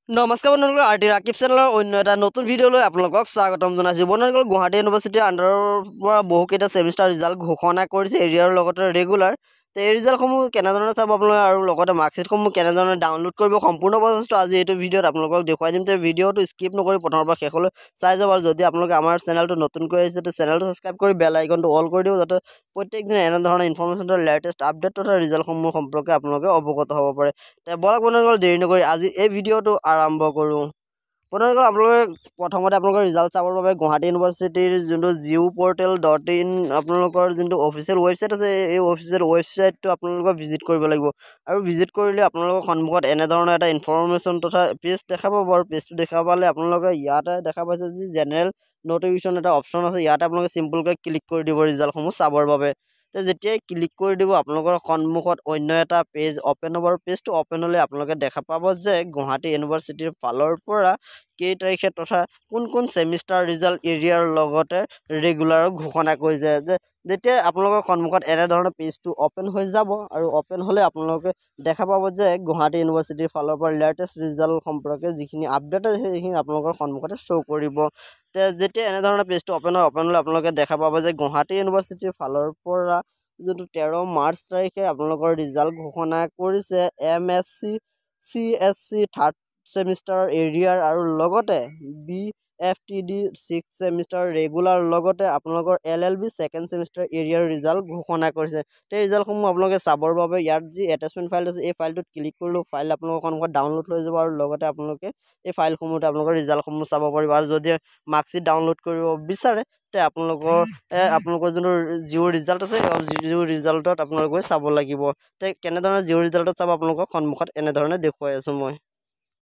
নমস্কাৰ বন্ধুসকল আৰটি ৰাকিব চেনেলৰ অন্য এটা নতুন ভিডিঅ'লৈ আপোনালোকক স্বাগতম জনাইছোঁ। বন্ধুসকল গুৱাহাটী ইউনিভাৰ্চিটিৰ আণ্ডাৰৰ পৰা বহুকেইটা ছেমিষ্টাৰ ৰিজাল্ট ঘোষণা কৰিছে এৰিয়াৰ লগতে ৰেগুলাৰ। তো এই ৰিজাল্টসমূহ কেনেধৰণে চাব আপোনালোকে আৰু লগতে মাৰ্কশ্বিটসমূহ কেনেধৰণে ডাউনলোড কৰিব সম্পূৰ্ণ প্ৰচেছটো আজি এইটো ভিডিঅ'ত আপোনালোকক দেখুৱাই দিম। তো ভিডিঅ'টো স্কিপ নকৰি প্ৰথমৰ পৰা শেষলৈ চাই যাব আৰু যদি আপোনালোকে আমাৰ চেনেলটো নতুনকৈ আহিছে তো চেনেলটো ছাবস্ক্ৰাইব কৰি বেল আইকনটো অল কৰি দিব যাতে প্ৰত্যেকদিনে এনেধৰণৰ ইনফৰমেশ্যন লেটেষ্ট আপডেট তথা ৰিজাল্টসমূহ সম্পৰ্কে আপোনালোকে অৱগত হ'ব পাৰে। বলক বন্ধুসকল দেৰি নকৰি আজি এই ভিডিঅ'টো আৰম্ভ কৰোঁ। বন্ধুসকল আপোনালোকে প্ৰথমতে আপোনালোকৰ ৰিজাল্ট চাবৰ বাবে গুৱাহাটী ইউনিভাৰ্চিটিৰ যোনটো jiopportal.in আপোনালোকৰ যোনটো অফিচিয়েল ৱেবছাইট আছে এই অফিচিয়েল ৱেবছাইটটো আপোনালোকে ভিজিট কৰিব লাগিব আৰু ভিজিট কৰিলে আপোনালোকৰ সন্মুখত এনেধৰণৰ এটা ইনফৰমেশ্যন তথা পেজ দেখা পাব আৰু পেজটো দেখা পালে আপোনালোকে ইয়াতে দেখা পাইছে যে জেনেৰেল ন'টিফিকেশ্যন এটা অপশ্যন আছে ইয়াতে আপোনালোকে চিম্পলকৈ ক্লিক কৰি দিব ৰিজাল্টসমূহ চাবৰ বাবে। যেতিয়াই ক্লিক কৰি দিব আপোনালোকৰ সন্মুখত অন্য এটা পেজ অ'পেন হ'ব আৰু পেজটো অ'পেন হ'লে আপোনালোকে দেখা পাব যে গুৱাহাটী ইউনিভাৰ্চিটিৰ ফালৰ পৰা কেই তাৰিখে তথা কোন কোন ছেমিষ্টাৰ ৰিজাল্ট এৰিয়াৰ লগতে ৰেগুলাৰো ঘোষণা কৰিছে। যেতিয়া আপোনালোকৰ সন্মুখত এনেধৰণৰ পেজটো অ'পেন হৈ যাব আৰু অ'পেন হ'লে আপোনালোকে দেখা পাব যে গুৱাহাটী ইউনিভাৰ্চিটিৰ ফালৰ পৰা লেটেষ্ট ৰিজাল্ট সম্পৰ্কে যিখিনি আপডেট আছে সেইখিনি আপোনালোকৰ সন্মুখতে শ্ব' কৰিব। যেতিয়া এনেধৰণৰ পেজটো অ'পেন হ'লে আপোনালোকে দেখা পাব যে গুৱাহাটী ইউনিভাৰ্চিটিৰ ফালৰ পৰা যোনটো 13 মাৰ্চ তাৰিখে আপোনালোকৰ ৰিজাল্ট ঘোষণা কৰিছে MSc CSC থাৰ্ড ছেমিষ্টাৰ এৰিয়াৰ আৰু লগতে BFTD 6th ছেমিষ্টাৰ ৰেগুলাৰ লগতে আপোনালোকৰ LLB 2nd ছেমিষ্টাৰ এৰিয়াৰ ৰিজাল্ট ঘোষণা কৰিছে। সেই ৰিজাল্টসমূহ আপোনালোকে চাবৰ বাবে ইয়াত যি এটাচমেণ্ট ফাইল আছে এই ফাইলটোত ক্লিক কৰিলেও ফাইল আপোনালোকৰ সন্মুখত ডাউনলোড হৈ যাব আৰু লগতে আপোনালোকে এই ফাইলসমূহতে আপোনালোকৰ ৰিজাল্টসমূহ চাব পাৰিব আৰু যদি মাৰ্কশ্বিট ডাউনলোড কৰিব বিচাৰে তে আপোনালোকৰ যোনটো জিঅ' ৰিজাল্ট আছে জিঅ' ৰিজাল্টত আপোনালোকে চাব লাগিব। কেনেধৰণে জিঅ' ৰিজাল্টত চাব আপোনালোকক সন্মুখত এনেধৰণে দেখুৱাই আছোঁ মই।